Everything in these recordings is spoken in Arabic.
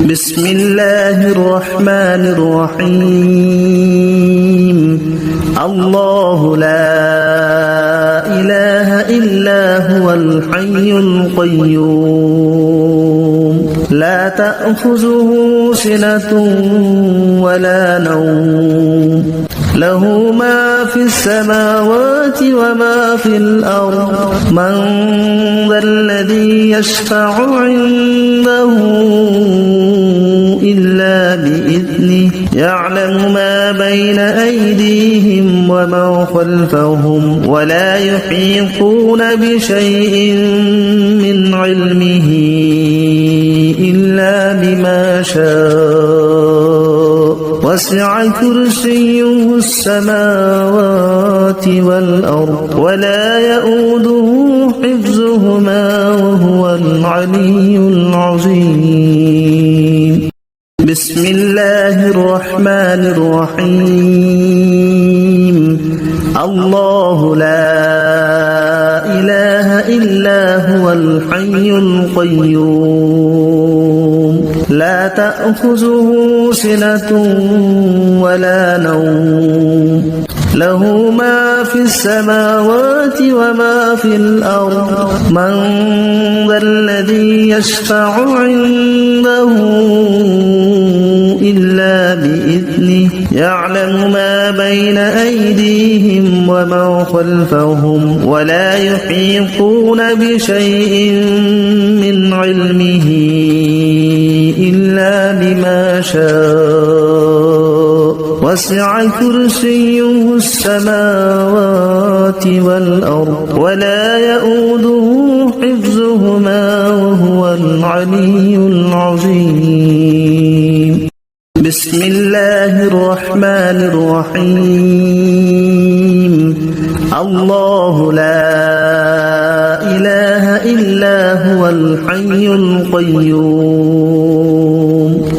بسم الله الرحمن الرحيم الله لا إله إلا هو الحي القيوم لا تأخذه سنة ولا نوم له ما في السماوات وما في الأرض من ذا الذي يشفع عنده إلا بإذنه يعلم ما بين أيديهم وما خلفهم ولا يحيطون بشيء من علمه إلا بما شاء وسع كرسيه السماوات والأرض ولا يؤوده حفظهما وهو العلي العظيم بسم الله الرحمن الرحيم الله لا إله إلا هو الحي القيوم لا تأخذه سنة ولا نوم له ما في السماوات وما في الأرض من ذا الذي يشفع عنده إلا بإذنه يعلم ما بين أيديهم وما خلفهم ولا يحيطون بشيء من علمه إلا بما شاء وسع كرسيه السماوات والأرض ولا يؤوده حفظهما وهو العلي العظيم بسم الله الرحمن الرحيم الله لا إله إلا هو الحي القيوم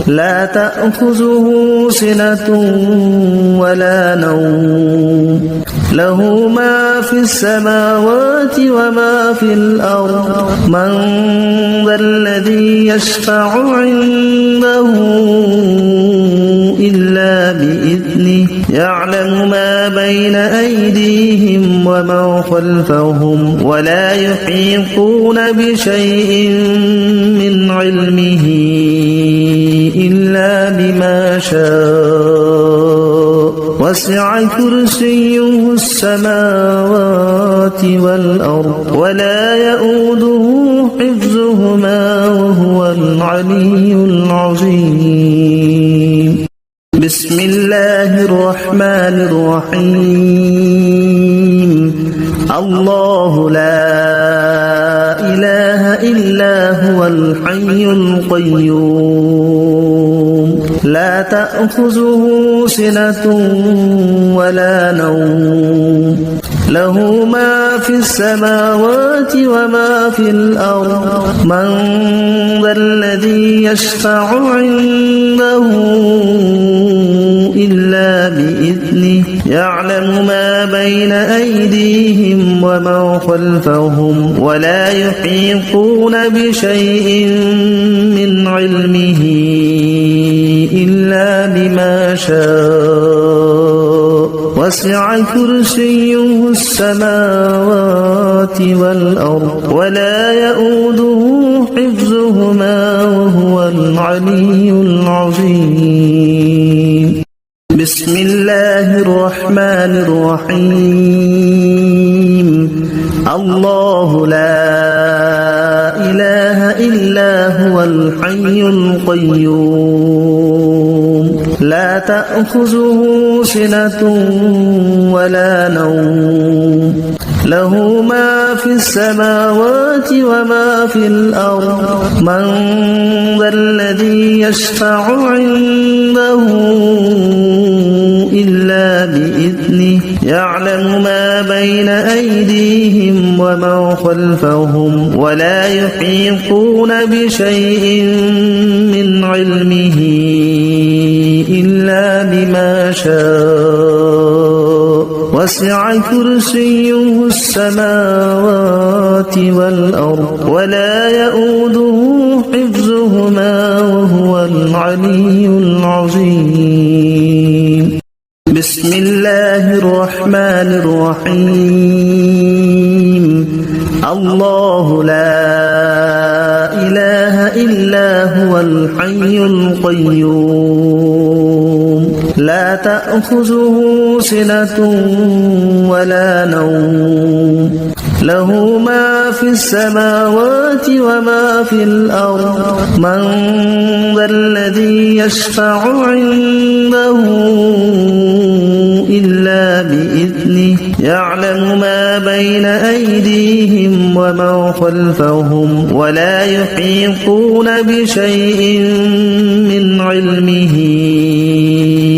لا تأخذه سنة ولا نوم له ما في السماوات وما في الأرض من ذا الذي يشفع عنده إلا بإذنه يعلم ما بين أيديهم وما خلفهم ولا يحيطون بشيء من علمه إلا بما شاء وسع كرسيه السماوات والأرض ولا يؤوده حفظهما وهو العلي العظيم بسم الله الرحمن الرحيم الله لا إله إلا هو الحي القيوم لا تأخذه سنة ولا نوم له ما في السماوات وما في الأرض من ذا الذي يشفع عنده إلا بإذنه يعلم ما بين أيديهم وما خلفهم ولا يحيطون بشيء من علمه إلا بما شاء وسع كرسيه السماوات والأرض ولا يؤوده حفظهما وهو العلي العظيم بسم الله الرحمن الرحيم الله لا إله إلا هو الحي القيوم لا تأخذه سنة ولا نوم له ما في السماوات وما في الأرض من ذا الذي يشفع عنده إلا بإذنه يعلم ما بين أيديهم وما خلفهم ولا يحيطون بشيء من علمه إلا بما شاء وسع كرسيه السماوات والأرض ولا يؤوده حفظهما وهو وهو العلي العظيم. بسم الله الرحمن الرحيم. الله لا إله إلا هو الحي القيوم لا تأخذه سنة ولا نوم له ما في السماوات وما في الأرض من ذا الذي يشفع عنده إلا بإذنه يعلم ما بين أيديهم وما خلفهم ولا يحيطون بشيء من علمه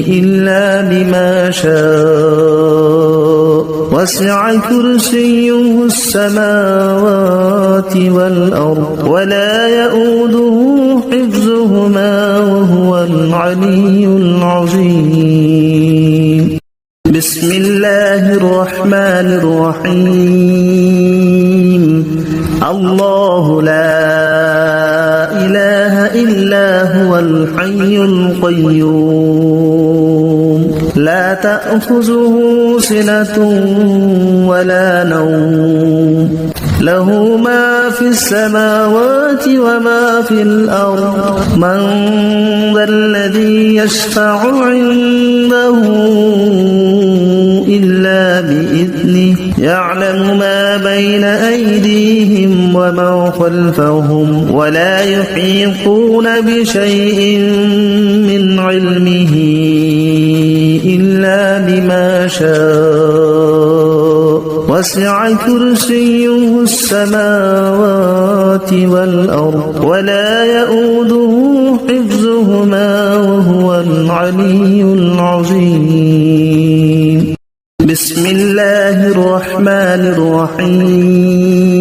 إلا بما شاء وسع كرسيه السماوات والأرض ولا يؤوده حفظهما وهو العلي العظيم. بسم الله الرحمن الرحيم. الله لا إله إلا هو الحي القيوم لا تأخذه سنة ولا نوم له ما في السماوات وما في الأرض من ذا الذي يشفع عنده إلا بإذنه يعلم ما بين أيديهم وما خلفهم ولا يحيطون بشيء من علمه إلا بما شاء وسع كرسيه السماوات والأرض ولا يؤوده حفظهما وهو العلي العظيم. بسم الله الرحمن الرحيم.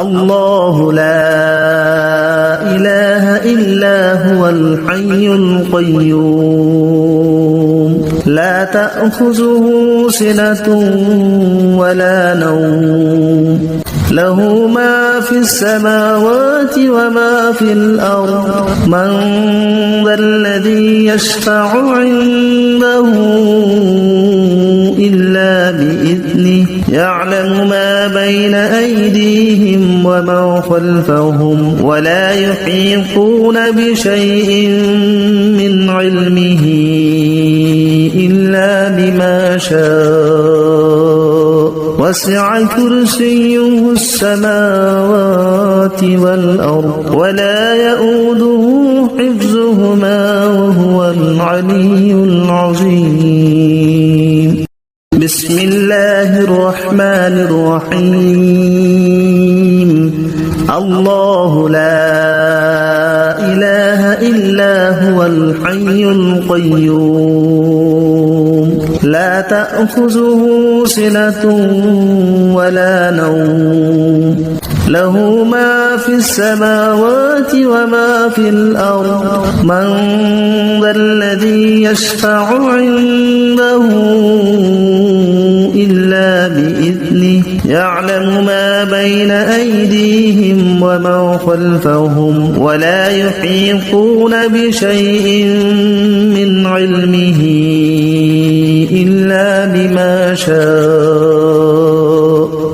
الله لا إله إلا هو الحي القيوم لا تأخذه سنة ولا نوم له ما في السماوات وما في الأرض من ذا الذي يشفع عنده إلا بإذنه يعلم ما بين أيديهم وما خلفهم ولا يحيطون بشيء من علمه إلا بما شاء وسع كرسيه السماوات والأرض ولا يؤوده حفظهما وهو العلي العظيم. بسم الله الرحمن الرحيم. الله لا إله إلا هو الحي القيوم لا تأخذه سنة ولا نوم له ما في السماوات وما في الأرض من ذا الذي يشفع عنده إلا بإذنه يعلم ما بين أيديهم وما خلفهم ولا يحيطون بشيء من علمه إلا بما شاء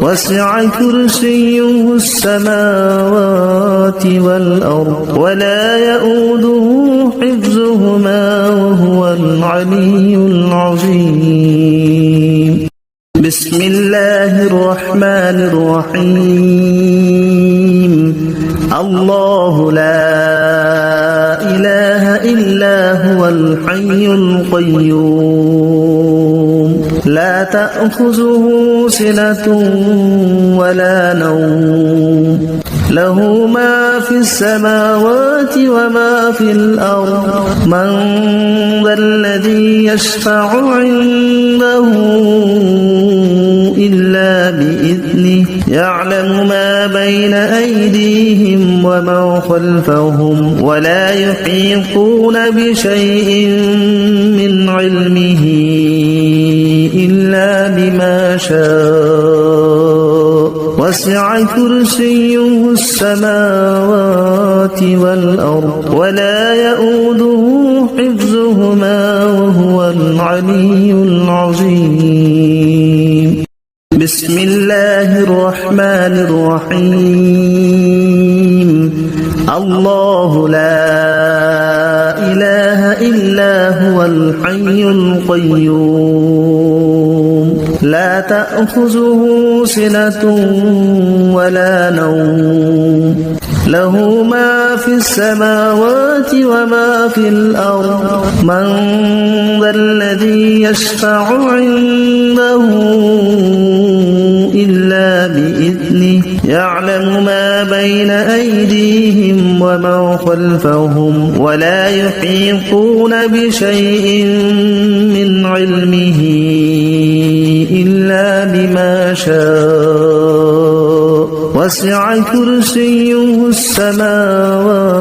وسع كرسيه السماوات والأرض ولا يؤوده حفظهما وهو العلي العظيم. بسم الله الرحمن الرحيم. الله لا إله إلا هو الحي القيوم لا تأخذه سنة ولا نوم له ما في السماوات وما في الأرض من ذا الذي يشفع عنده إلا بإذنه يعلم ما بين أيديهم وما خلفهم ولا يحيطون بشيء من علمه إلا بما شاء وسع كرسيه السماوات والأرض ولا يؤوده حفظهما وهو العلي العظيم. بسم الله الرحمن الرحيم. الله لا إله إلا هو الحي القيوم لا تأخذه سنة ولا نوم له ما في السماوات وما في الأرض من ذا الذي يشفع عنده إلا بإذنه يعلم ما بين أيديهم وما خلفهم ولا يحيطون بشيء من علمه إلا بما شاء وسع كرسيه السماوات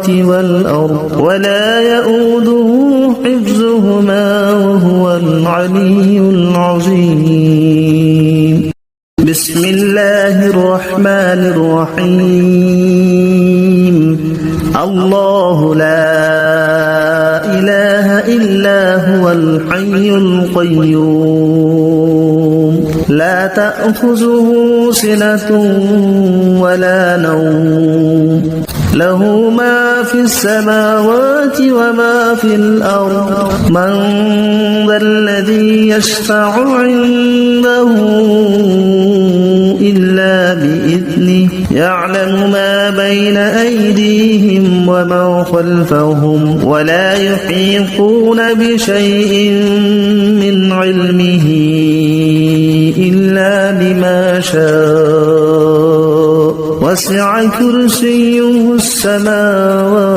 والأرض ولا يؤوده حفظهما وهو العلي العظيم. بسم الله الرحمن الرحيم. الله لا إله إلا هو الحي القيوم لا تأخذه سنة ولا نوم له ما في السماوات وما في الأرض من ذا الذي يشفع عنده إلا بإذنه يعلم ما بين أيديهم وما خلفهم ولا يحيطون بشيء من علمه إلا بما شاء وسع كرسيه السماوات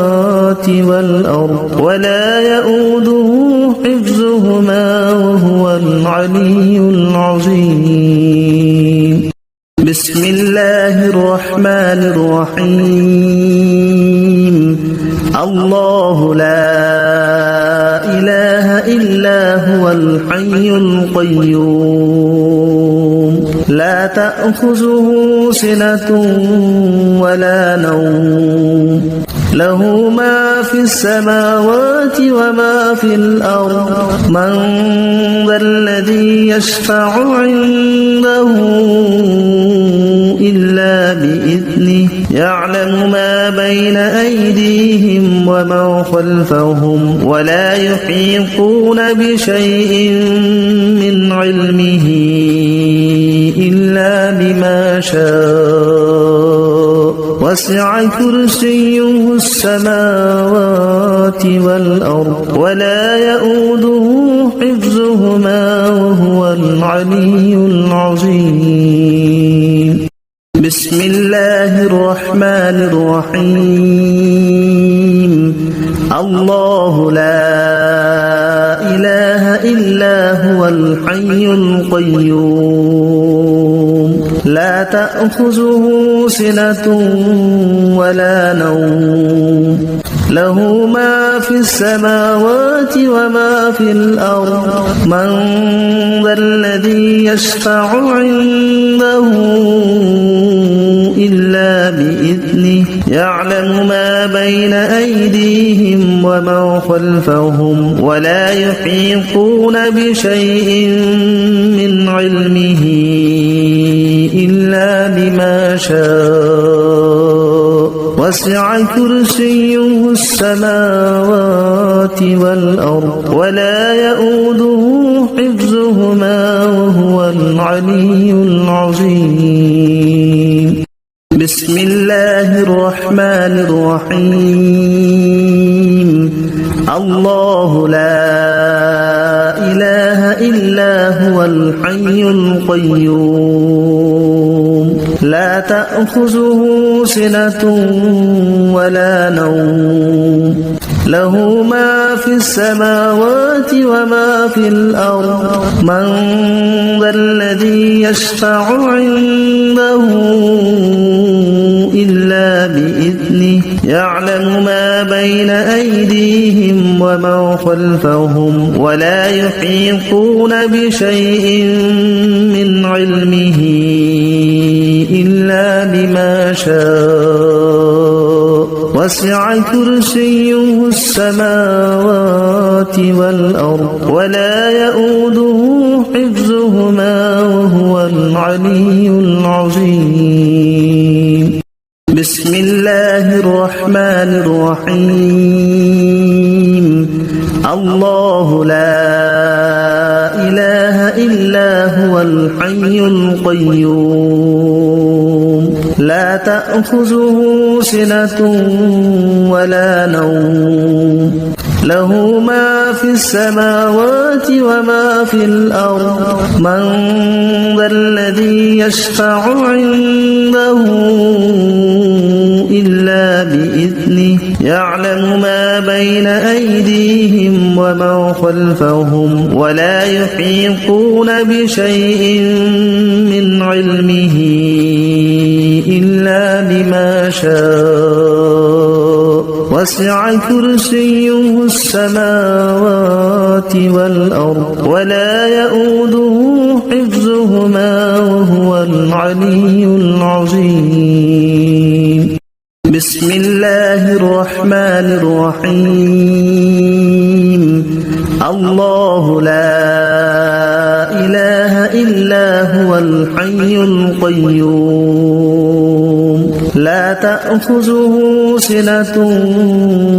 والأرض ولا يؤوده حفظهما وهو العلي العظيم. بسم الله الرحمن الرحيم. الله لا إله إلا هو الحي القيوم لا تأخذه سنة ولا نوم له ما في السماوات وما في الأرض من ذا الذي يشفع عنده إلا بإذنه يعلم ما بين أيديهم وما خلفهم ولا يحيطون بشيء من علمه إلا بما شاء وسع كرسيه السماوات والأرض ولا يؤوده حفظهما وهو العلي العظيم. بسم الله الرحمن الرحيم. الله لا إله إلا هو الحي القيوم لا تأخذه سنة ولا نوم له ما في السماوات وما في الأرض من ذا الذي يشفع عنده إلا بإذنه يعلم ما بين أيديهم وما خلفهم ولا يحيطون بشيء من علمه إلا بما شاء وسع كرسيه السماوات والأرض ولا يؤوده حفظهما وهو العلي العظيم. بسم الله الرحمن الرحيم. الله لا إله إلا هو الحي القيوم لا تأخذه سنة ولا نوم له ما في السماوات وما في الأرض من ذا الذي يشفع عنده إلا بإذنه يعلم ما بين أيديهم وما خلفهم ولا يحيطون بشيء من علمه شاء وسع كرسيه السماوات والأرض ولا يؤوده حفظهما وهو العلي العظيم بسم الله الرحمن الرحيم الله لا إله إلا هو الحي القيوم لا تأخذه سنة ولا نوم له ما في السماوات وما في الأرض من ذا الذي يشفع عنده إلا بإذنه يعلم ما بين أيديهم وما خلفهم ولا يحيطون بشيء من علمه إلا بما شاء وسع كرسيه السماوات والأرض ولا يؤوده حفظهما وهو العلي العظيم بسم الله الرحمن الرحيم الله لا إله إلا هو الحي القيوم لا تأخذه سنة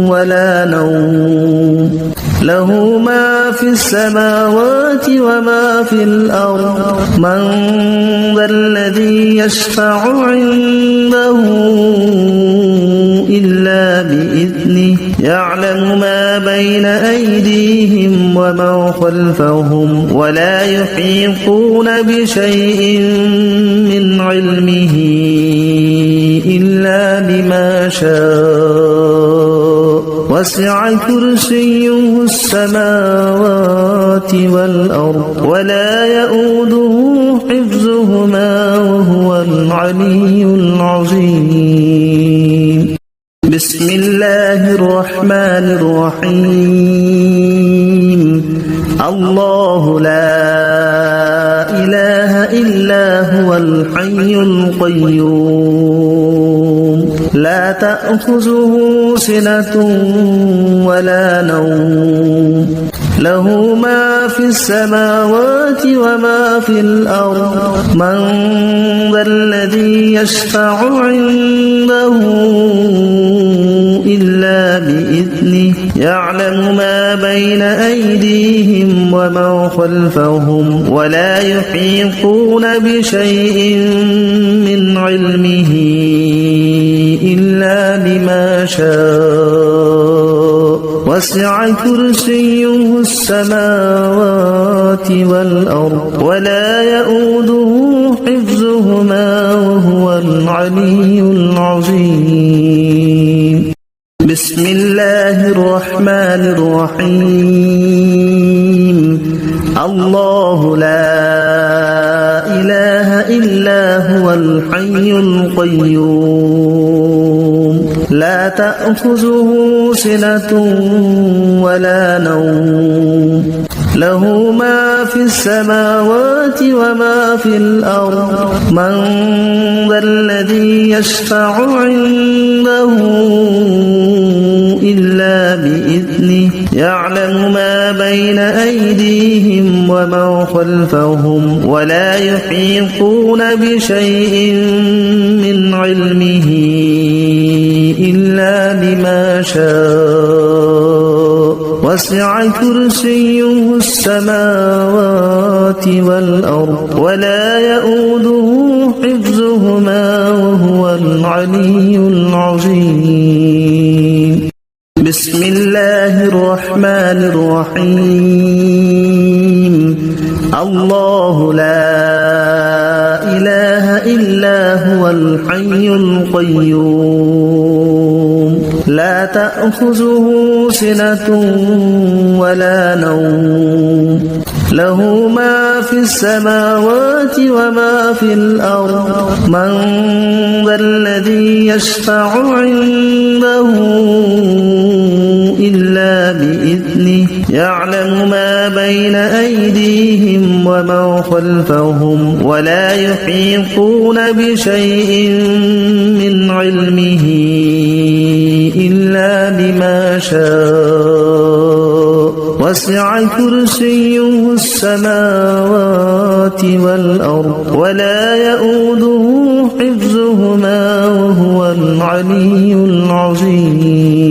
ولا نوم له ما في السماوات وما في الأرض من ذا الذي يشفع عنده إلا بإذنه يعلم ما بين أيديهم وما خلفهم ولا يحيطون بشيء من علمه إلا بما شاء وسع كرسيه السماوات والأرض ولا يؤوده حفظهما وهو العلي العظيم بسم الله الرحمن الرحيم الله لا إله إلا هو الحي القيوم لا تأخذه سنة ولا نوم له ما في السماوات وما في الأرض من ذا الذي يشفع عنده إلا بإذنه يعلم ما بين أيديهم وما خلفهم ولا يحيطون بشيء من علمه إلا بما شاء وسع كرسيه السماوات والأرض ولا يؤوده حفظهما وهو العلي العظيم بسم الله الرحمن الرحيم الله لا إله إلا هو الحي القيوم لا تأخذه سنة ولا نوم له ما في السماوات وما في الأرض من ذا الذي يشفع عنده إلا بإذنه يعلم ما بين أيديهم وما خلفهم ولا يحيطون بشيء من علمه إلا بما شاء وسع كرسيه السماوات والأرض ولا يؤوده حفظهما وهو العلي العظيم بسم الله الرحمن الرحيم الله لا إله إلا هو الحي القيوم لا تأخذه سنة ولا نوم له ما في السماوات وما في الأرض من ذا الذي يشفع عنده إلا بإذنه يعلم ما بين أيديهم ومن خلفهم ولا يحيطون بشيء من علمه إلا بما شاء وسع كرسيه السماوات والأرض ولا يؤوده حفظهما وهو العلي العظيم.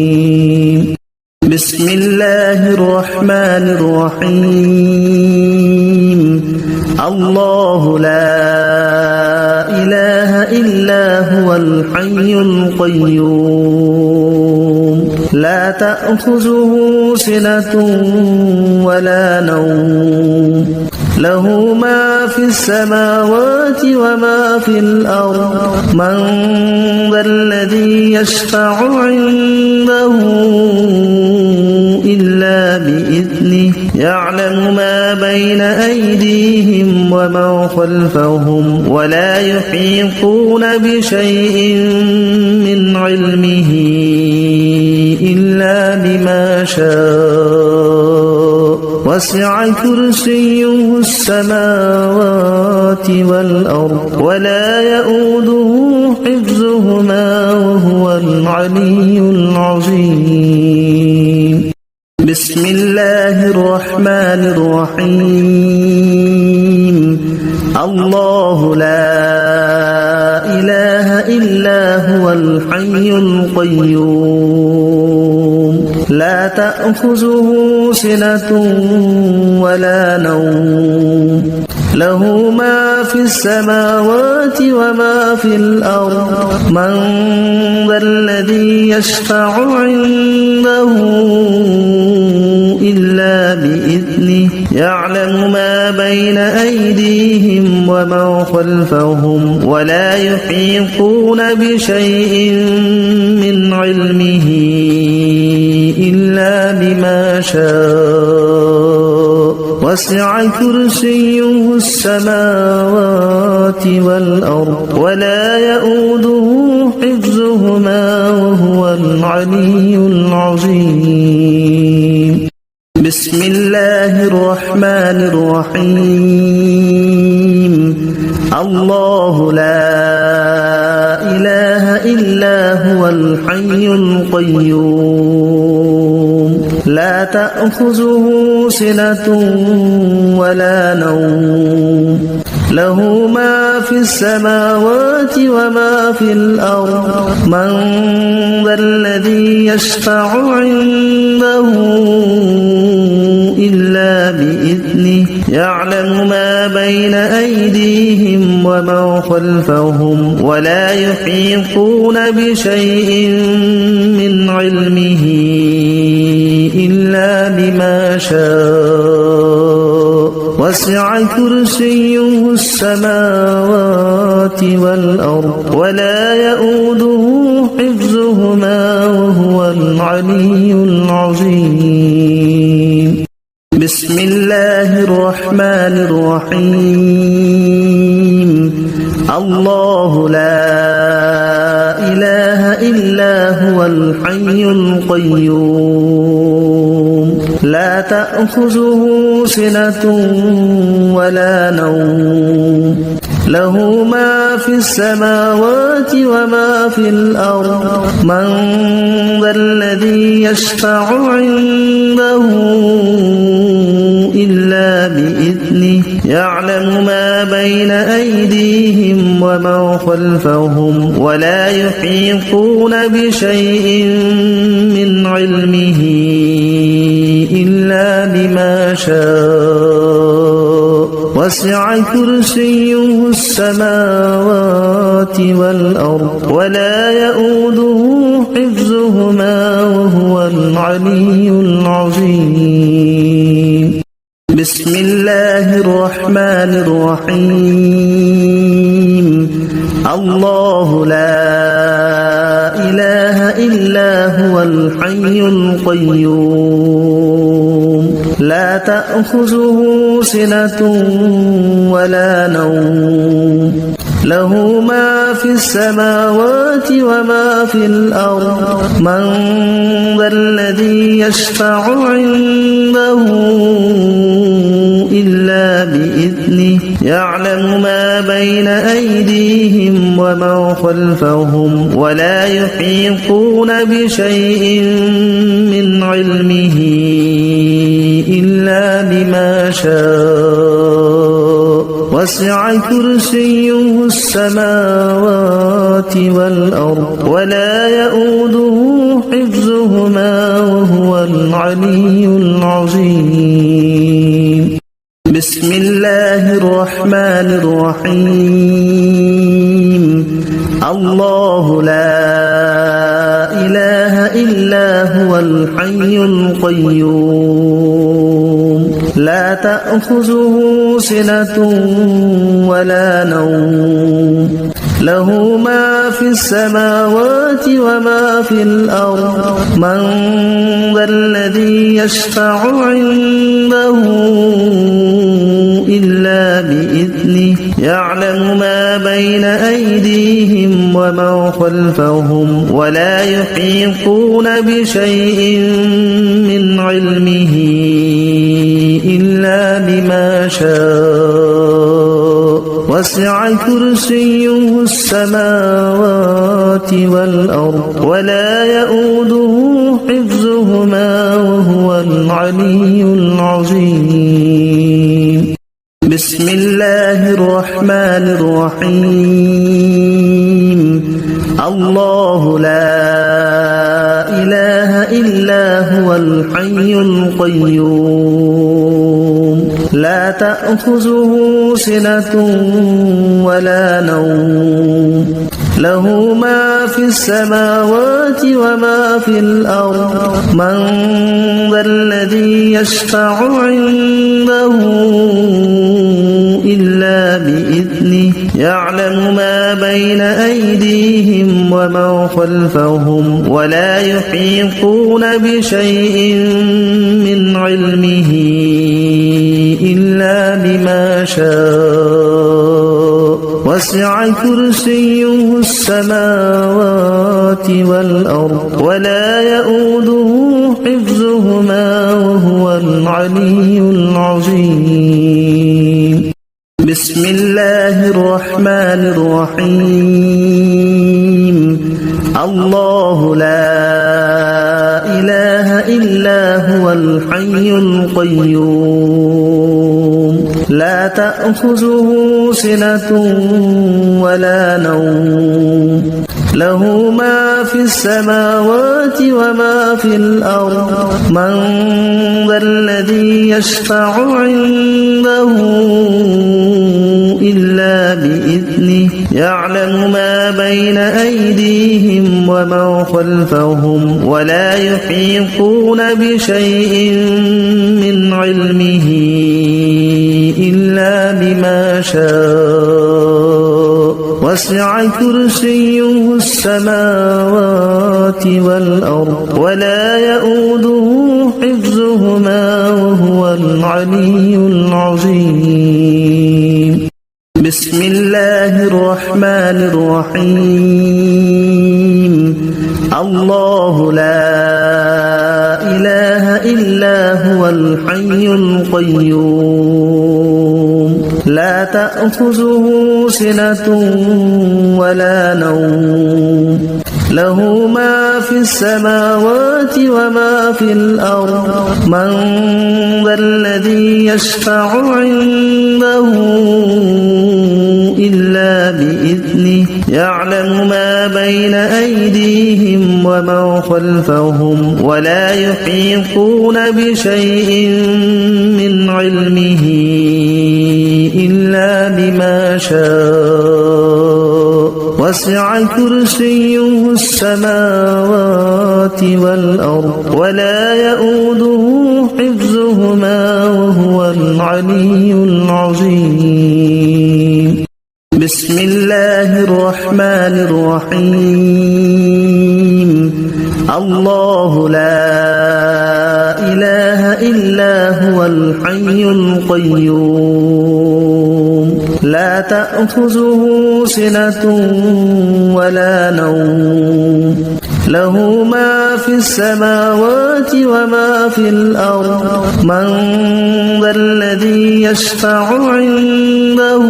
بسم الله الرحمن الرحيم. الله لا إله إلا هو الحي القيوم لا تأخذه سنة ولا نوم له ما في السماوات وما في الأرض من ذا الذي يشفع عنده إلا بإذنه يعلم ما بين أيديهم ومن خلفهم ولا يحيطون بشيء من علمه إلا بما شاء وسع كرسيه السماوات والأرض ولا يؤوده حفظهما وهو العلي العظيم. بسم الله الرحمن الرحيم. الله لا إله إلا هو الحي القيوم لا تأخذه سنة ولا نوم له ما في السماوات وما في الأرض من ذا الذي يشفع عنده إلا بإذنه يعلم ما بين أيديهم ومن خلفهم ولا يحيطون بشيء من علمه إلا بما شاء وسع كرسيه السماوات والأرض ولا يؤوده حفظهما وهو العلي العظيم. بسم الله الرحمن الرحيم. الله لا إله إلا هو الحي القيوم لا تأخذه سنة ولا نوم له ما في السماوات وما في الأرض من ذا الذي يشفع عنده إلا بإذنه يعلم ما بين أيديهم ومن خلفهم ولا يحيطون بشيء من علمه إلا بما شاء وسع كرسيه السماوات والأرض ولا يؤوده حفظهما وهو العلي العظيم. بسم الله الرحمن الرحيم. الله لا إله إلا هو الحي القيوم لا تأخذه سنة ولا نوم له ما في السماوات وما في الأرض من ذا الذي يشفع عنده إلا بإذنه يعلم ما بين أيديهم ومن خلفهم ولا يحيطون بشيء من علمه إلا بما شاء وسع كرسيه السماوات والأرض ولا يؤوده حفظهما وهو العلي العظيم. بسم الله الرحمن الرحيم. الله لا إله إلا هو الحي القيوم لا تأخذه سنة ولا نوم له ما في السماوات وما في الأرض من ذا الذي يشفع عنده إلا بإذنه يعلم ما بين أيديهم وما خلفهم ولا يحيطون بشيء من علمه إلا بما شاء وسع كرسيه السماوات والأرض ولا يؤوده حفظهما وهو العلي العظيم بسم الله الرحمن الرحيم الله لا إله إلا هو الحي القيوم لا تأخذه سنة ولا نوم له ما في السماوات وما في الأرض من ذا الذي يشفع عنده إلا بإذنه يعلم ما بين أيديهم وما خلفهم ولا يحيطون بشيء من علمه إلا بما شاء وسع كرسيه السماوات والأرض ولا يؤوده حفظهما وهو العلي العظيم بسم الله الرحمن الرحيم الله لا إله إلا هو الحي القيوم لا تأخذه سنة ولا نوم له ما في السماوات وما في الأرض من ذا الذي يشفع عنده إلا بإذنه يعلم ما بين أيديهم وما خلفهم ولا يحيطون بشيء من علمه إلا بما شاء وسع كرسيه السماوات والأرض ولا يؤوده حفظهما وهو العلي العظيم بسم الله الرحمن الرحيم الله لا إله إلا هو الحي القيوم لا تأخذه سنة ولا نوم له ما في السماوات وما في الأرض من ذا الذي يشفع عنده إلا بإذنه يعلم ما بين أيديهم وما خلفهم ولا يحيطون بشيء من علمه إلا بما شاء وسع كرسيه السماوات والأرض ولا يؤوده حفظهما وهو العلي العظيم بسم الله الرحمن الرحيم الله لا إله إلا هو الحي القيوم لا تأخذه سنة ولا نوم له ما في السماوات وما في الأرض من ذا الذي يشفع عنده إلا بإذنه يعلم ما بين أيديهم وما خلفهم ولا يحيطون بشيء من علمه إلا بما شاء وسع كرسيه السماوات والأرض ولا يؤوده حفظهما وهو العلي العظيم بسم الله الرحمن الرحيم الله لا إله إلا هو الحي القيوم لا تأخذه سنة ولا نوم له ما في السماوات وما في الأرض من ذا الذي يشفع عنده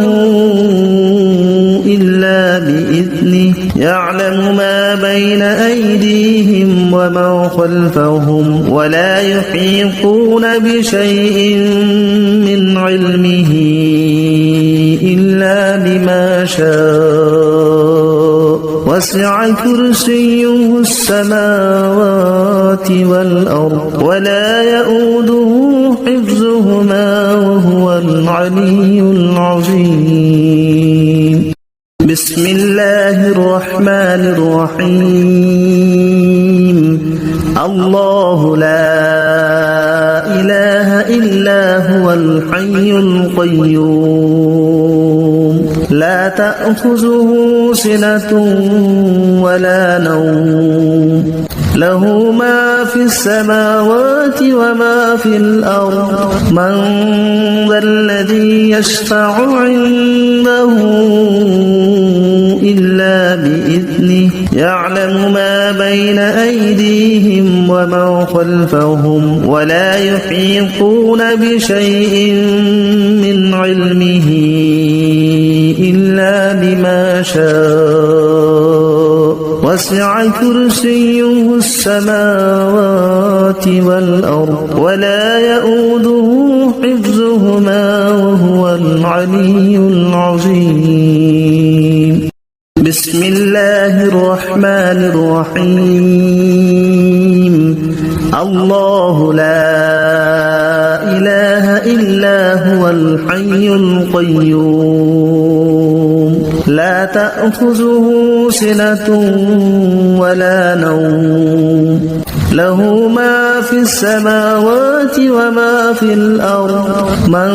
إلا بإذنه يعلم ما بين أيديهم وما خلفهم ولا يحيطون بشيء من علمه إلا بما شاء وسع كرسيه السماوات والأرض ولا يؤوده حفظهما وهو العلي العظيم بسم الله الرحمن الرحيم الله لا إله إلا هو الحي القيوم لا تأخذه سنة ولا نوم له ما في السماوات وما في الأرض من ذا الذي يشفع عنده إلا بإذنه يعلم ما بين أيديهم وما خلفهم ولا يحيطون بشيء من علمه إلا بما شاء وسع كرسيه السماوات والأرض ولا يؤوده حفظهما وهو العلي العظيم بسم الله الرحمن الرحيم الله لا إله إلا هو الحي القيوم لا تأخذه سنة ولا نوم له ما في السماوات وما في الأرض من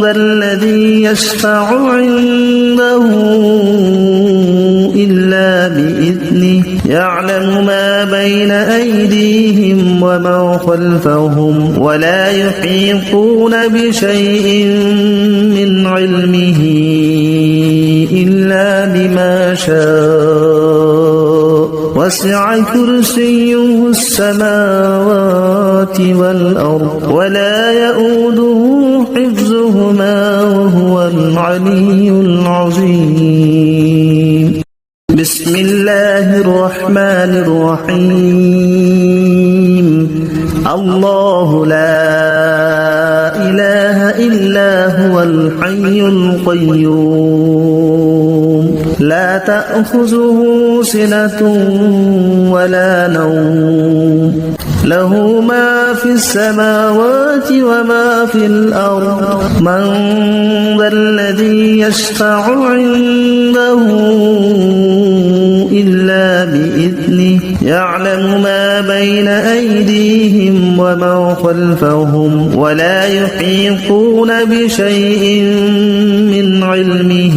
ذا الذي يشفع عنده إلا بإذنه يعلم ما بين أيديهم وما خلفهم ولا يحيطون بشيء من علمه إلا بما شاء وسع كرسيه السماوات والأرض ولا يؤوده حفظهما وهو العلي العظيم بسم الله الرحمن الرحيم الله لا إله إلا هو الحي القيوم لا تأخذه سنة ولا نوم له ما في السماوات وما في الأرض من ذا الذي يشفع عنده إلا بإذنه يعلم ما بين أيديهم وما خلفهم ولا يحيطون بشيء من علمه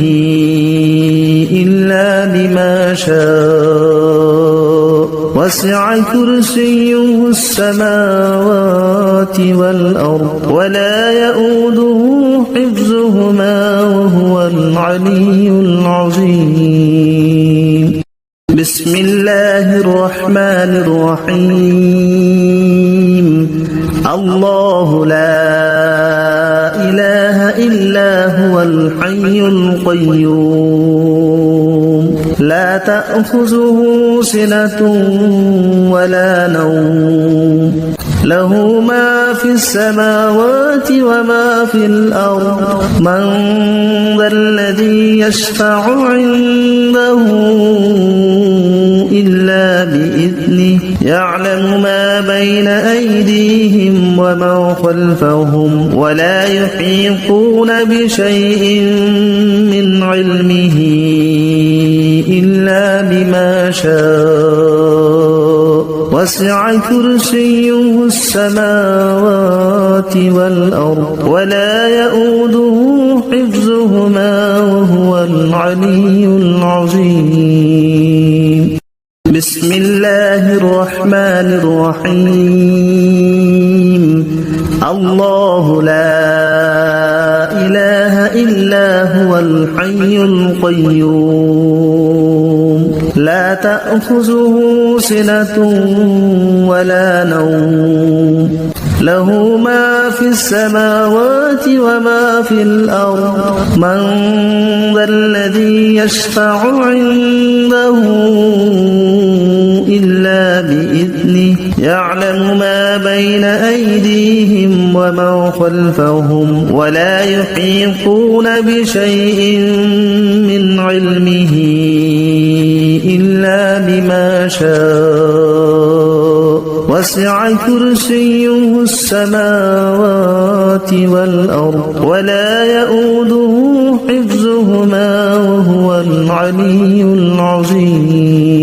إلا بما شاء وسع كرسيه السماوات والأرض ولا يؤوده حفظهما وهو العلي العظيم بسم الله الرحمن الرحيم الله لا إله إلا هو الحي القيوم لا تأخذه سنة ولا نوم له ما في السماوات وما في الأرض من ذا الذي يشفع عنده إلا بإذنه يعلم ما بين أيديهم وما خلفهم ولا يحيطون بشيء من علمه إلا بما شاء وسع كرسيه السماوات والأرض ولا يؤوده حفظهما وهو العلي العظيم بسم الله الرحمن الرحيم الله لا إله إلا هو الحي القيوم لا تأخذه سنة ولا نوم له ما في السماوات وما في الأرض من ذا الذي يشفع عنده إلا بإذنه يعلم ما بين أيديهم وما خلفهم ولا يحيطون بشيء من علمه إلا بما شاء وسع كرسيه السماوات والأرض ولا يؤوده حفظهما وهو العلي العظيم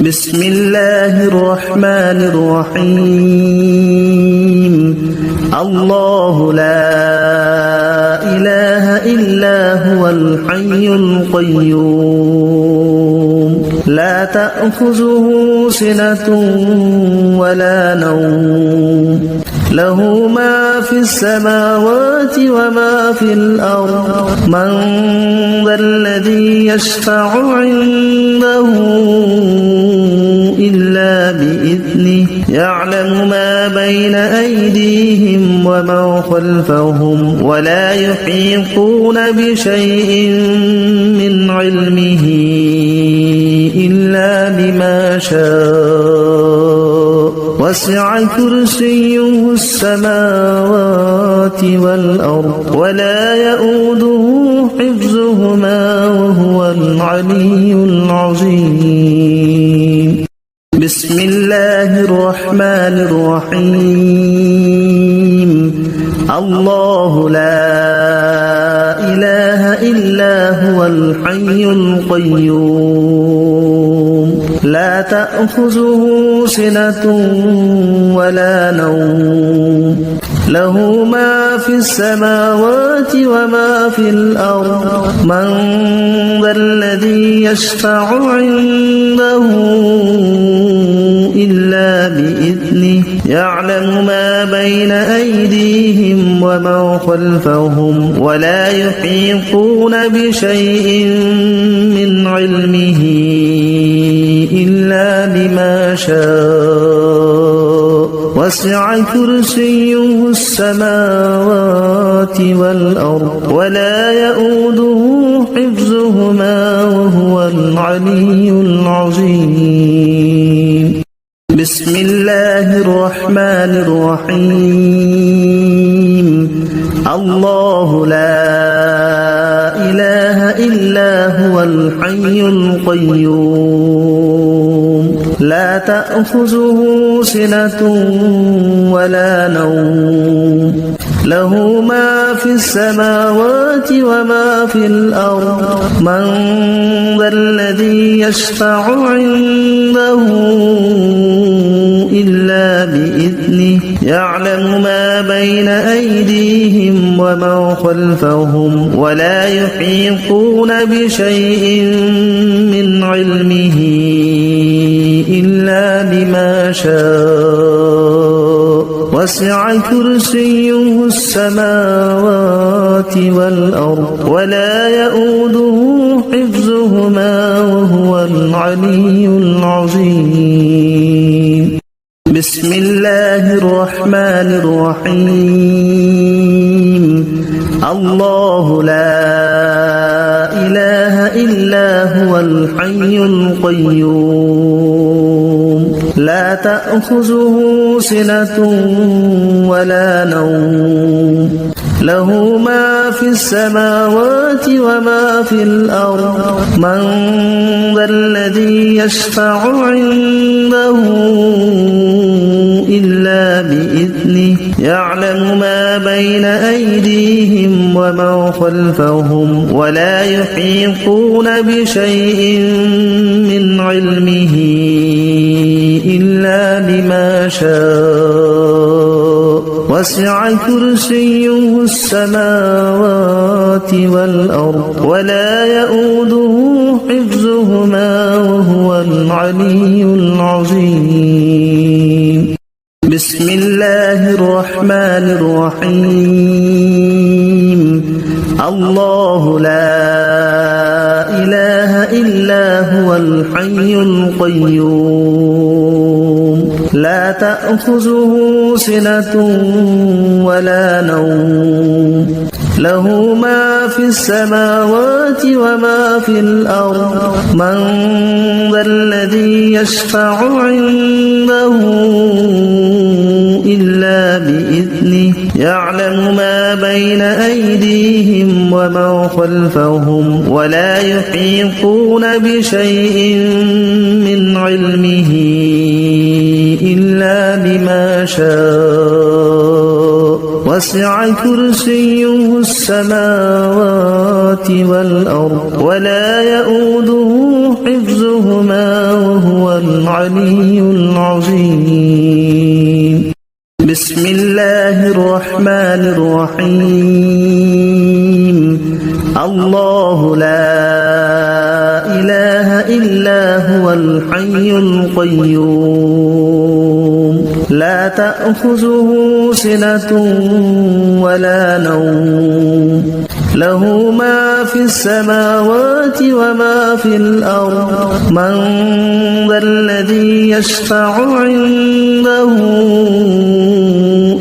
بسم الله الرحمن الرحيم الله لا إله إلا هو الحي القيوم لا تأخذه سنة ولا نوم له ما في السماوات وما في الأرض من ذا الذي يشفع عنده إلا بإذنه يعلم ما بين أيديهم وما خلفهم ولا يحيطون بشيء من علمه إلا بما شاء وسع كرسيه السماوات والأرض ولا يؤوده حفظهما وهو العلي العظيم بسم الله الرحمن الرحيم الله لا إله إلا هو الحي القيوم لا تأخذه سنة ولا نوم له ما في السماوات وما في الأرض من ذا الذي يشفع عنده إلا بإذنه يعلم ما بين أيديهم وما خلفهم ولا يحيطون بشيء من علمه إلا بما شاء وسع كرسيه السماوات والأرض ولا يؤوده حفظهما وهو العلي العظيم بسم الله الرحمن الرحيم الله لا إله إلا هو الحي القيوم لا تأخذه سنة ولا نوم له ما في السماوات وما في الأرض من ذا الذي يشفع عنده إلا بإذنه يعلم ما بين أيديهم وما خلفهم ولا يحيطون بشيء من علمه إلا بما شاء وسع كرسيه السماوات والأرض ولا يؤوده حفظهما وهو العلي العظيم بسم الله الرحمن الرحيم الله لا إله إلا هو الحي القيوم لا تأخذه سنة ولا نوم له ما في السماوات وما في الأرض من ذا الذي يشفع عنده إلا بإذنه يعلم ما بين أيديهم وما خلفهم ولا يحيطون بشيء من علمه إلا بما شاء وسع كرسيه السماوات والأرض ولا يؤوده حفظهما وهو العلي العظيم بسم الله الرحمن الرحيم الله لا إله إلا هو الحي القيوم لا تأخذه سنة ولا نوم له ما في السماوات وما في الأرض من ذا الذي يشفع عنده إلا بإذنه يعلم ما بين أيديهم وما خلفهم ولا يحيطون بشيء من علمه إلا بما شاء وسع كرسيه السماوات والأرض ولا يؤوده حفظهما وهو العلي العظيم بسم الله الرحمن الرحيم الله لا إله إلا هو الحي القيوم لا تأخذه سنة ولا نوم له ما في السماوات وما في الأرض من ذا الذي يشفع عنده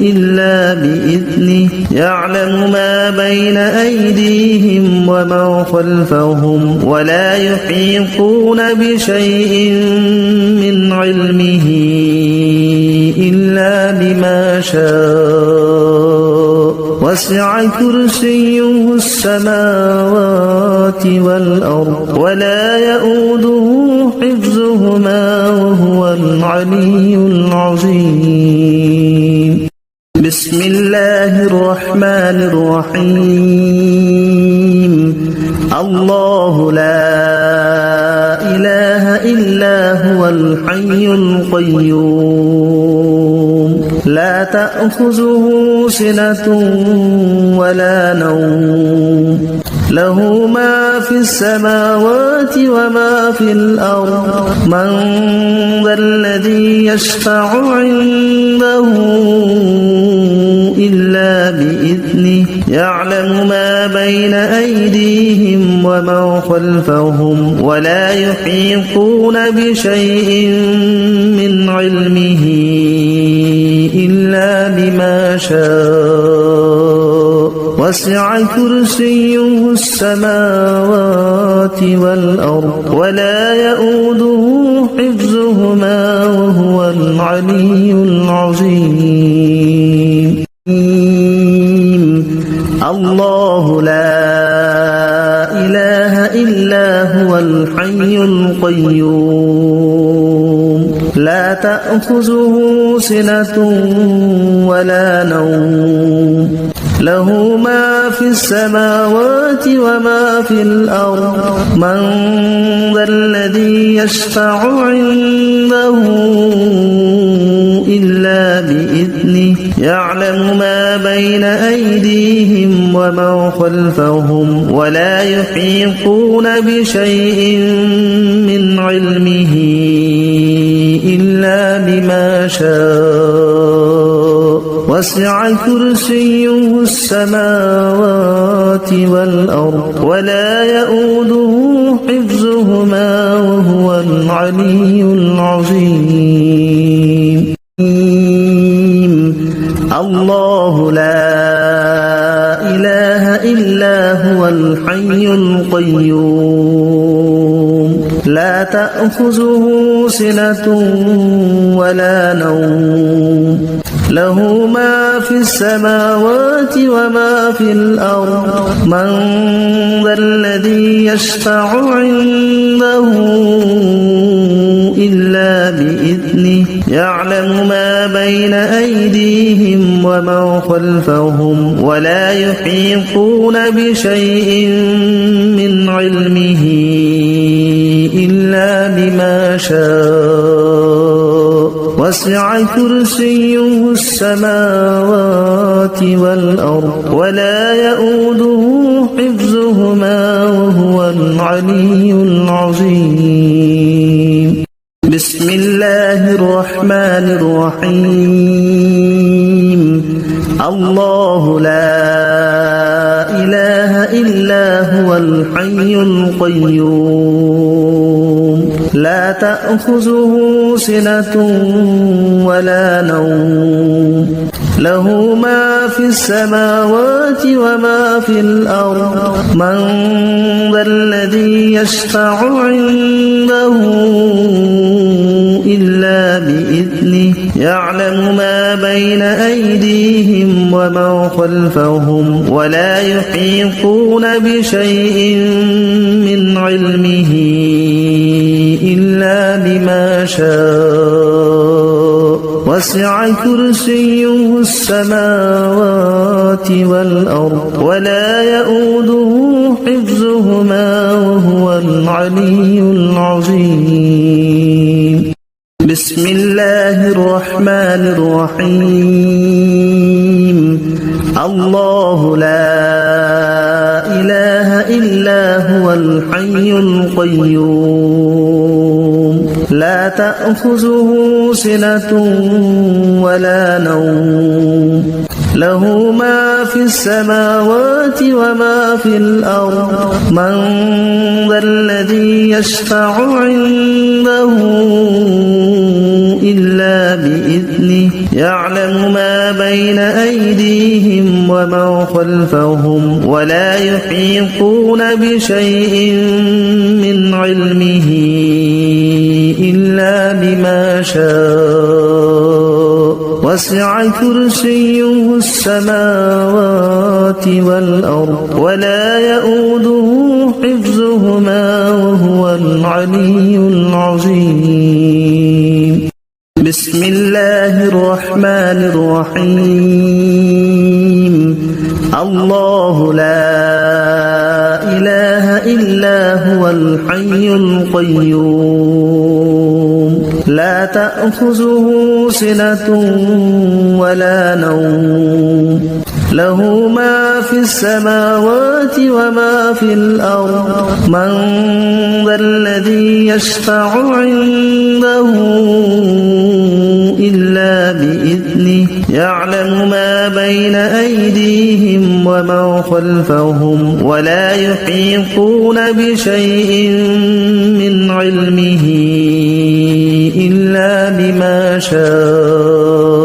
إلا بإذنه يعلم ما بين أيديهم وما خلفهم ولا يحيطون بشيء من علمه إلا بما شاء وسع كرسيه السماوات والأرض ولا يؤوده حفظهما وهو العلي العظيم بسم الله الرحمن الرحيم الله لا إله إلا هو الحي القيوم لا تأخذه سنة ولا نوم له ما في السماوات وما في الأرض من ذا الذي يشفع عنده إلا بإذنه يعلم ما بين أيديهم وما خلفهم ولا يحيطون بشيء من علمه إلا بما شاء وسع كرسيه السماوات والأرض ولا يؤوده حفظهما وهو العلي العظيم الله لا إله إلا هو الحي القيوم لا تأخذه سنة ولا نوم له ما في السماوات وما في الأرض من ذا الذي يشفع عنده إلا بإذنه يعلم ما بين أيديهم وما خلفهم ولا يحيطون بشيء من علمه إلا بما شاء وسع كرسيه السماوات والأرض ولا يؤوده حفظهما وهو العلي العظيم الله لا إله إلا هو الحي القيوم لا تأخذه سنة ولا نوم له ما في السماوات وما في الأرض من ذا الذي يشفع عنده إلا بإذنه يعلم ما بين أيديهم وما خلفهم ولا يحيطون بشيء من علمه إلا بما شاء وسع كرسيه السماوات والأرض ولا يؤوده حفظهما وهو العلي العظيم بسم الله الرحمن الرحيم الله لا إله إلا هو الحي القيوم تأخذه سنة ولا نوم له ما في السماوات وما في الأرض من ذا الذي يشفع عنده إلا بإذنه يعلم ما بين أيديهم وما خلفهم ولا يحيطون بشيء من علمه إلا بما شاء وسع كرسيه السماوات والأرض ولا يؤوده حفظهما وهو العلي العظيم بسم الله الرحمن الرحيم الله لا إله إلا هو الحي القيوم لا تأخذه سنة ولا نوم له ما في السماوات وما في الأرض من ذا الذي يشفع عنده إلا بإذنه يعلم ما بين أيديهم وما خلفهم ولا يحيطون بشيء من علمه إلا بما شاء وسع كرسيه السماوات والأرض ولا يؤوده حفظهما وهو العلي العظيم بسم الله الرحمن الرحيم الله لا إله إلا هو الحي القيوم لا تأخذه سنة ولا نوم له ما في السماوات وما في الأرض من ذا الذي يشفع عنده إلا بإذنه يعلم ما بين أيديهم وما خلفهم ولا يحيطون بشيء من علمه إلا بما شاء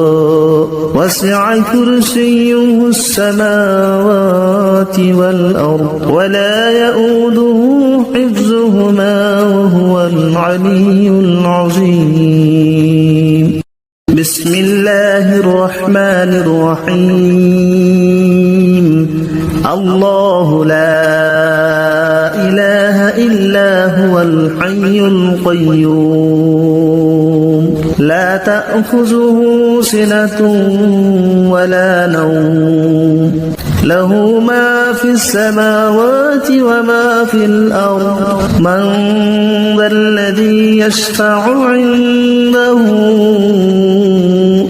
وسع كرسيه السماوات والأرض ولا يؤوده حفظهما وهو العلي العظيم بسم الله الرحمن الرحيم الله لا إله إلا هو الحي القيوم لا تأخذه سنة ولا نوم له ما في السماوات وما في الأرض من ذا الذي يشفع عنده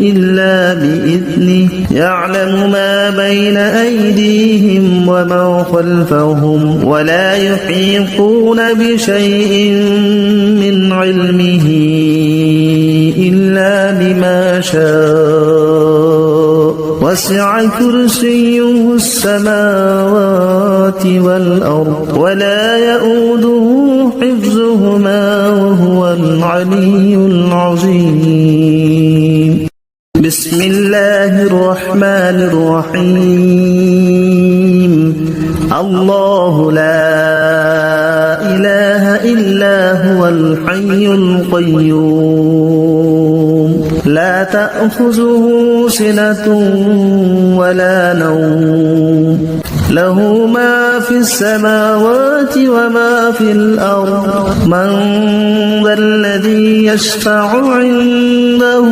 إلا بإذنه يعلم ما بين أيديهم وما خلفهم ولا يحيطون بشيء من علمه إلا بما شاء وسع كرسيه السماوات والأرض ولا يؤوده حفظهما وهو العلي العظيم بسم الله الرحمن الرحيم الله لا إله إلا هو الحي القيوم لا تأخذه سنة ولا نوم له ما في السماوات وما في الأرض من ذا الذي يشفع عنده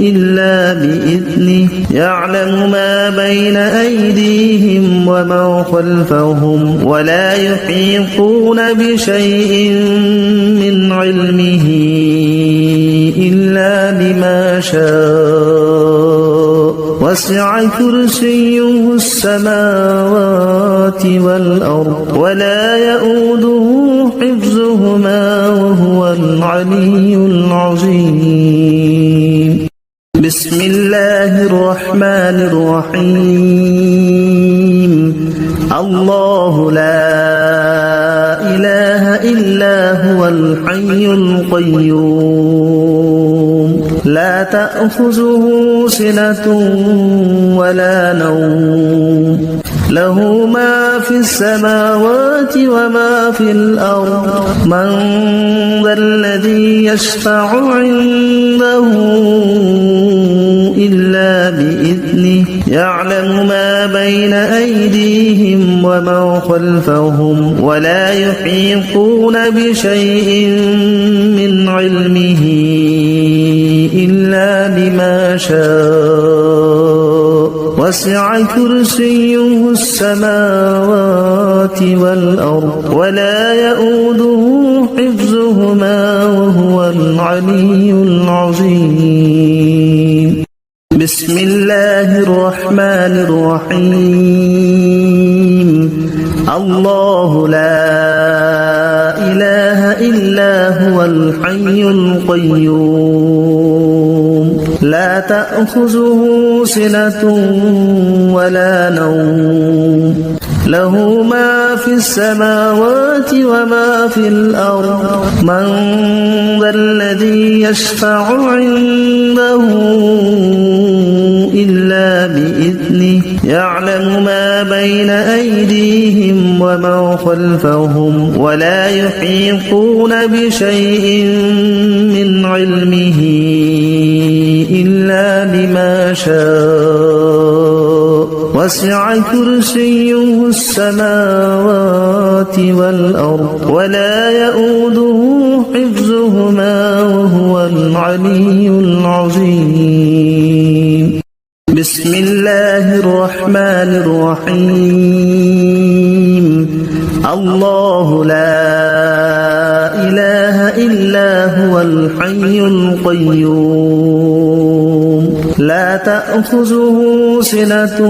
إلا بإذنه يعلم ما بين أيديهم وما خلفهم ولا يحيطون بشيء من علمه إلا بما شاء وسع كرسيه السماوات والأرض ولا يؤوده حفظهما وهو العلي العظيم بسم الله الرحمن الرحيم الله لا إله إلا هو الحي القيوم لا تأخذه سنة ولا نوم له ما في السماوات وما في الأرض من ذا الذي يشفع عنده إلا بإذنه يعلم ما بين أيديهم وما خلفهم ولا يحيطون بشيء من علمه إلا بما شاء وسع كرسيه السماوات والأرض ولا يؤوده حفظهما وهو العلي العظيم بسم الله الرحمن الرحيم الله لا إله إلا هو الحي القيوم لا تأخذه سنة ولا نوم له ما في السماوات وما في الأرض من ذا الذي يشفع عنده إلا بإذنه يعلم ما بين أيديهم وما خلفهم ولا يحيطون بشيء من علمه إلا بما شاء وسع كرسيه السماوات والأرض ولا يؤوده حفظهما وهو العلي العظيم بسم الله الرحمن الرحيم الله لا إله إلا هو الحي القيوم لا تأخذه سنة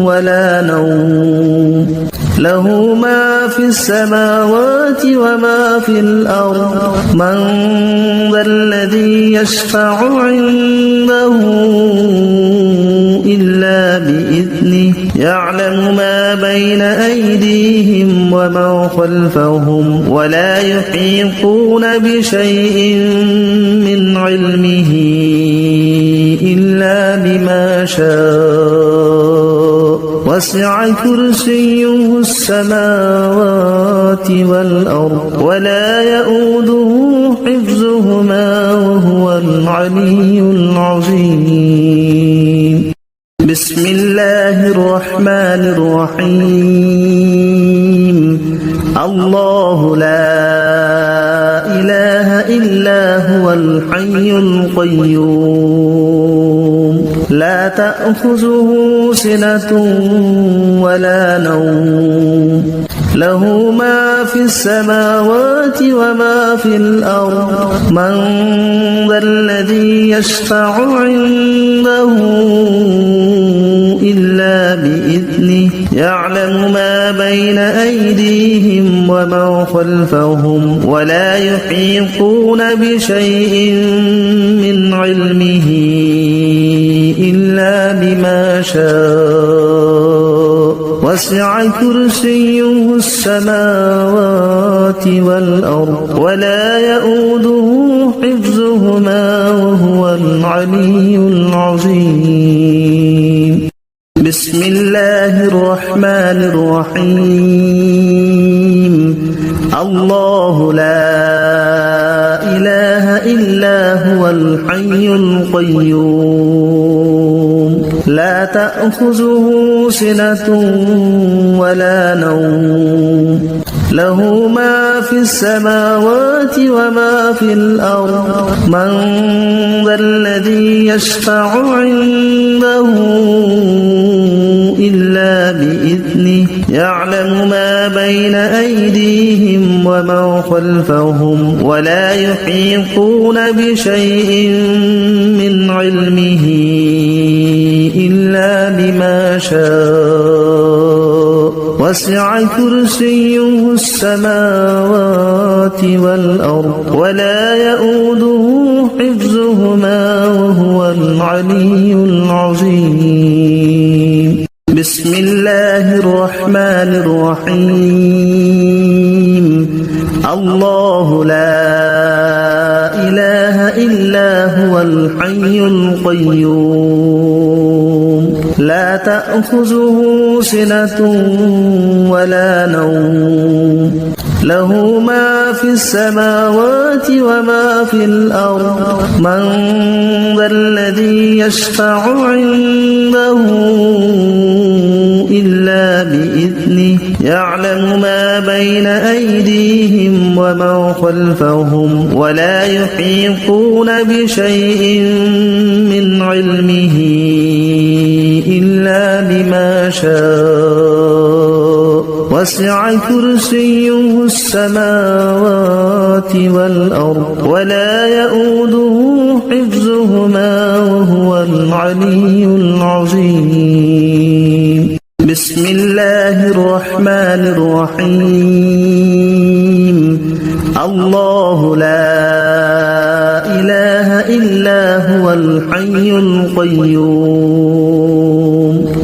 ولا نوم له ما في السماوات وما في الأرض من ذا الذي يشفع عنده إلا بإذنه يعلم ما بين أيديهم وما خلفهم ولا يحيطون بشيء من علمه إلا بما شاء وسع كرسيه السماوات والأرض ولا يؤوده حفظهما وهو العلي العظيم بسم الله الرحمن الرحيم الله لا إله إلا هو الحي القيوم لا تأخذه سنة ولا نوم له ما في السماوات وما في الأرض من ذا الذي يشفع عنده إلا بإذنه يعلم ما بين أيديهم وما خلفهم ولا يحيطون بشيء من علمه إلا بما شاء وسع كرسيه السماوات والأرض ولا يؤوده حفظهما وهو العلي العظيم بسم الله الرحمن الرحيم الله لا إله إلا هو الحي القيوم لا تأخذه سنة ولا نوم له ما في السماوات وما في الأرض من ذا الذي يشفع عنده إلا بإذنه يعلم ما بين أيديهم وما خلفهم ولا يحيطون بشيء من علمه إلا بما شاء وسع كرسيه السماوات والأرض ولا يؤوده حفظهما وهو العلي العظيم بسم الله الرحمن الرحيم الله الحي القيوم لا تأخذه سنة ولا نوم له ما في السماوات وما في الأرض من ذا الذي يشفع عنده إلا بإذنه يعلم ما بين أيديهم وما خلفهم ولا يحيطون بشيء من علمه إلا بما شاء وسع كرسيه السماوات والأرض ولا يؤوده حفظهما وهو العلي العظيم بسم الله الرحمن الرحيم الله لا إله إلا هو الحي القيوم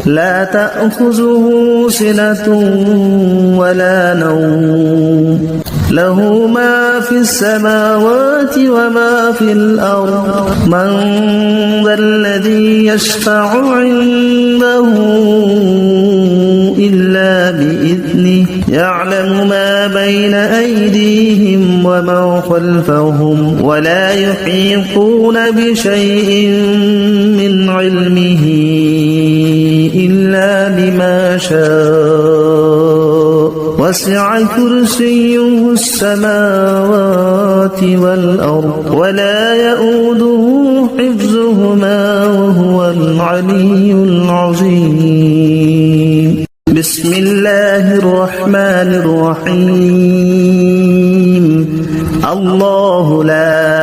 لا تأخذه سنة ولا نوم له ما في السماوات وما في الأرض من ذا الذي يشفع عنده إلا بإذنه يعلم ما بين أيديهم وما خلفهم ولا يحيطون بشيء من علمه إلا بما شاء وسع كرسيه السماوات والأرض ولا يؤوده حفظهما وهو العلي العظيم بسم الله الرحمن الرحيم الله لا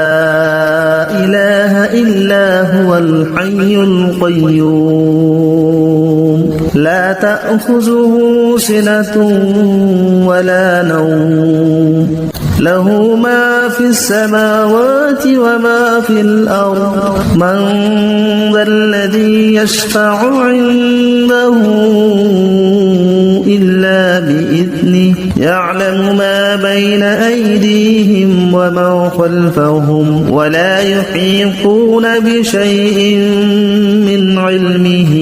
إله إلا هو الحي القيوم لا تأخذه سنة ولا نوم له ما في السماوات وما في الأرض من ذا الذي يشفع عنده إلا بإذنه يعلم ما بين أيديهم وما خلفهم ولا يحيطون بشيء من علمه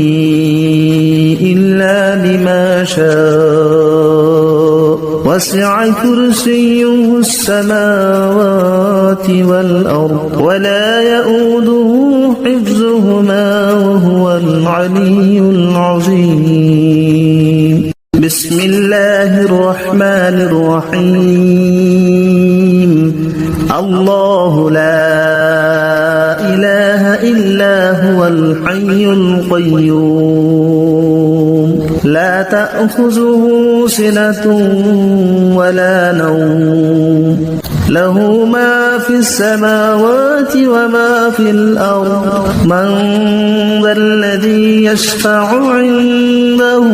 إلا بما شاء وسع كرسيه السماوات والأرض ولا يؤوده حفظهما وهو العلي العظيم بسم الله الرحمن الرحيم الله لا إله إلا هو الحي القيوم لا تأخذه سنة ولا نوم له ما في السماوات وما في الأرض من ذا الذي يشفع عنده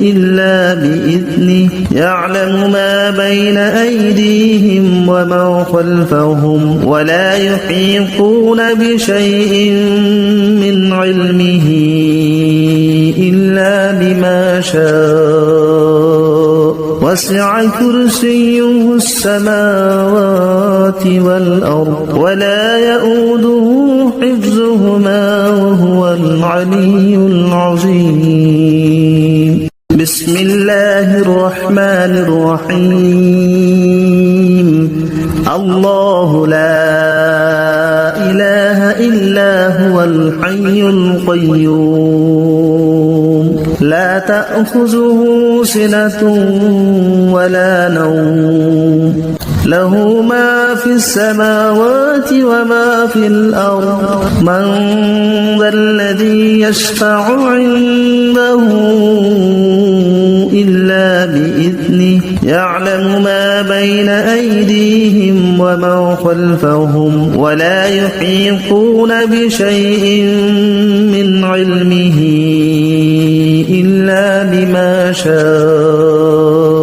إلا بإذنه يعلم ما بين أيديهم وما خلفهم ولا يحيطون بشيء من علمه إلا بما شاء وسع كرسيه السماوات والأرض ولا يؤوده حفظهما وهو العلي العظيم بسم الله الرحمن الرحيم. الرحيم. الله لا إله إلا هو الحي القيوم لا تأخذه سنة ولا نوم له ما في السماوات وما في الأرض من ذا الذي يشفع عنده إلا بإذنه يعلم ما بين أيديهم وما خلفهم ولا يحيطون بشيء من علمه إلا بما شاء وسع كرسيه السماوات والأرض ولا يؤوده حفظهما وهو العلي العظيم بسم الله الرحمن الرحيم الله لا إله إلا هو الحي القيوم لا تأخذه سنة ولا نوم له ما في السماوات وما في الأرض من ذا الذي يشفع عنده إلا بإذنه يعلم ما بين أيديهم وما خلفهم ولا يحيطون بشيء من علمه إلا بما شاء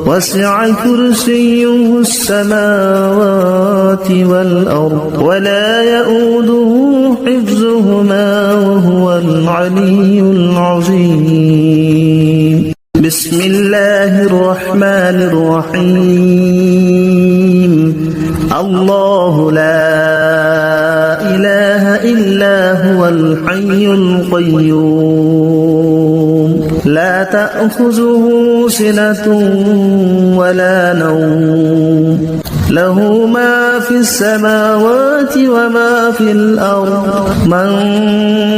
وسع كرسيه السماوات والأرض ولا يؤوده حفظهما وهو العلي العظيم بسم الله الرحمن الرحيم الله لا إله إلا هو الحي القيوم لا تأخذه سنة ولا نوم له ما في السماوات وما في الأرض من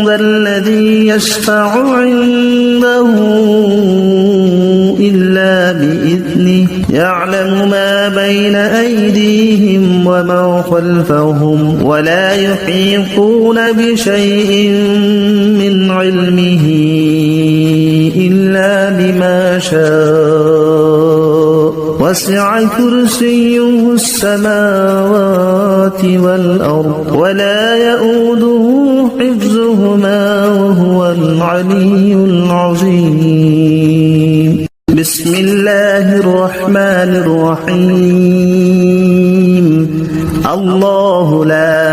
ذا الذي يشفع عنده إلا بإذنه يعلم ما بين أيديهم وما خلفهم ولا يحيطون بشيء من علمه إلا بما شاء وسع كرسيه السماوات والأرض ولا يؤوده حفظهما وهو العلي العظيم بسم الله الرحمن الرحيم الله لا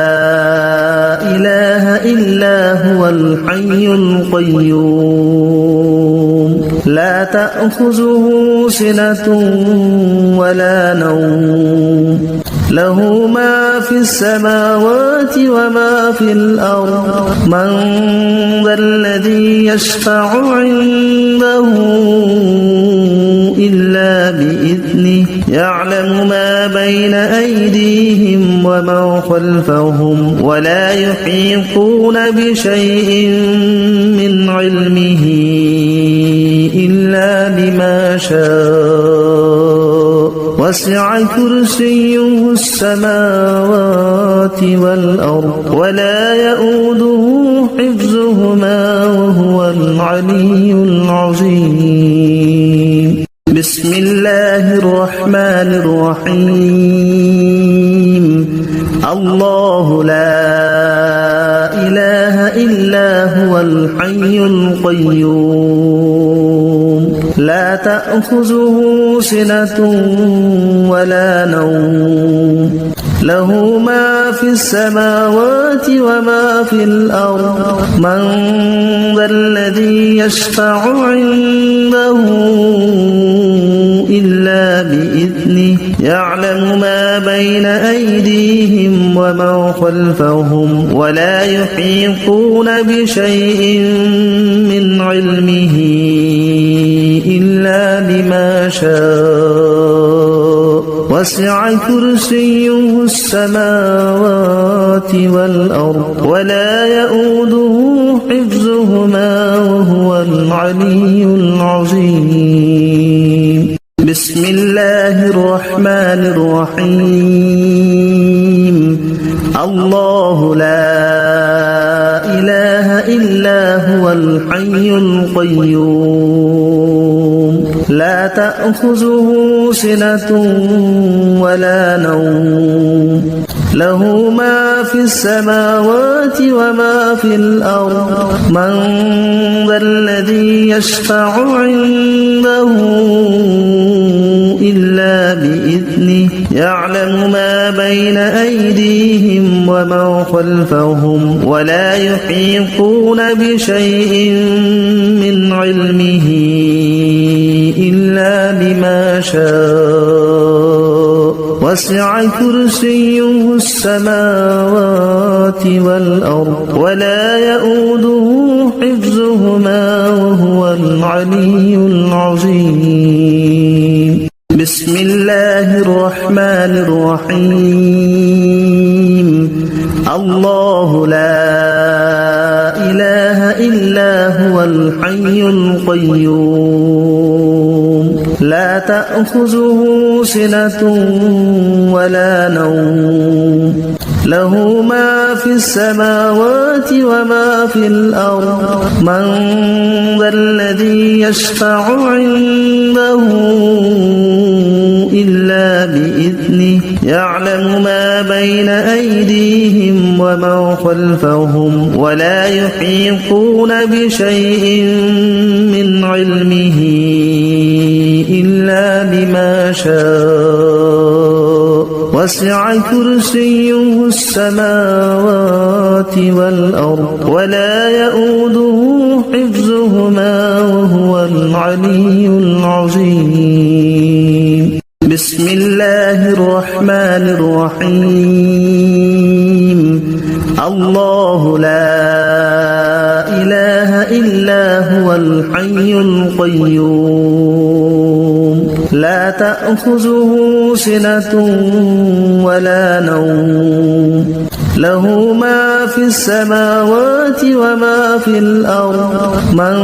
إله إلا هو الحي القيوم لا تأخذه سنة ولا نوم له ما في السماوات وما في الأرض من ذا الذي يشفع عنده إلا بإذنه يعلم ما بين أيديهم وما خلفهم ولا يحيطون بشيء من علمه إلا بما شاء وسع كرسيه السماوات والأرض ولا يؤوده حفظهما وهو العلي العظيم بسم الله الرحمن الرحيم الله لا إله إلا هو الحي القيوم لا تأخذه سنة ولا نوم له ما في السماوات وما في الأرض من ذا الذي يشفع عنده إلا بإذنه يعلم ما بين أيديهم وما خلفهم ولا يحيطون بشيء من علمه إلا بما شاء وسع كرسيه السماوات والأرض ولا يؤوده حفظهما وهو العلي العظيم بسم الله الرحمن الرحيم الله لا إله إلا هو الحي القيوم لا تأخذه سنة ولا نوم له ما في السماوات وما في الأرض من ذا الذي يشفع عنده إلا بإذنه يعلم ما بين أيديهم وما خلفهم ولا يحيطون بشيء من علمه إلا بما شاء وسع كرسيه السماوات والأرض ولا يؤوده حفظهما وهو العلي العظيم بسم الله الرحمن الرحيم الله لا إله إلا هو الحي القيوم لا تأخذه سنة ولا نوم له ما في السماوات وما في الأرض من ذا الذي يشفع عنده إلا بإذنه يعلم ما بين أيديهم وما خلفهم ولا يحيطون بشيء من علمه إلا بما شاء وسع كرسيه السماوات والأرض ولا يؤوده حفظهما وهو العلي العظيم بسم الله الرحمن الرحيم الله لا إله إلا هو الحي القيوم لا تأخذه سنة ولا نوم له ما في السماوات وما في الأرض من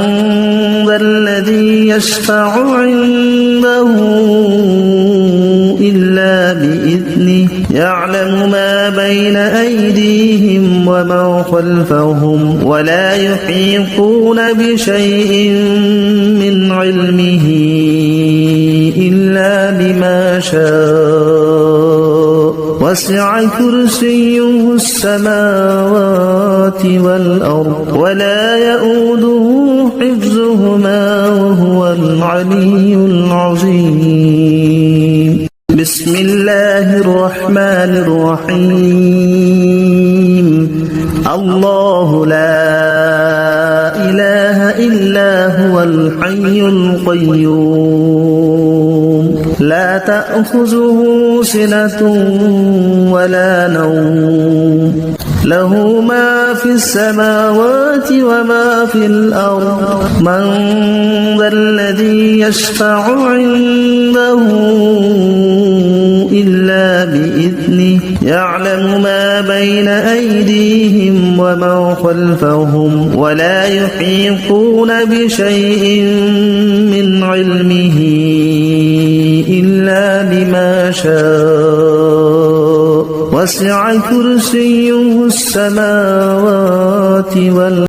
ذا الذي يشفع عنده إلا بإذنه يعلم ما بين أيديهم وما خلفهم ولا يحيطون بشيء من علمه إلا بما شاء وسع كرسيه السماوات والأرض ولا يؤوده حفظهما وهو العلي العظيم بسم الله الرحمن الرحيم الله لا إله إلا هو الحي القيوم لا تأخذه سنة ولا نوم له ما في السماوات وما في الأرض من ذا الذي يشفع عنده إلا بإذنه يعلم ما بين أيديهم وما خلفهم ولا يحيطون بشيء من علمه إلا بما شاء وسع كرسيه السماوات والأرض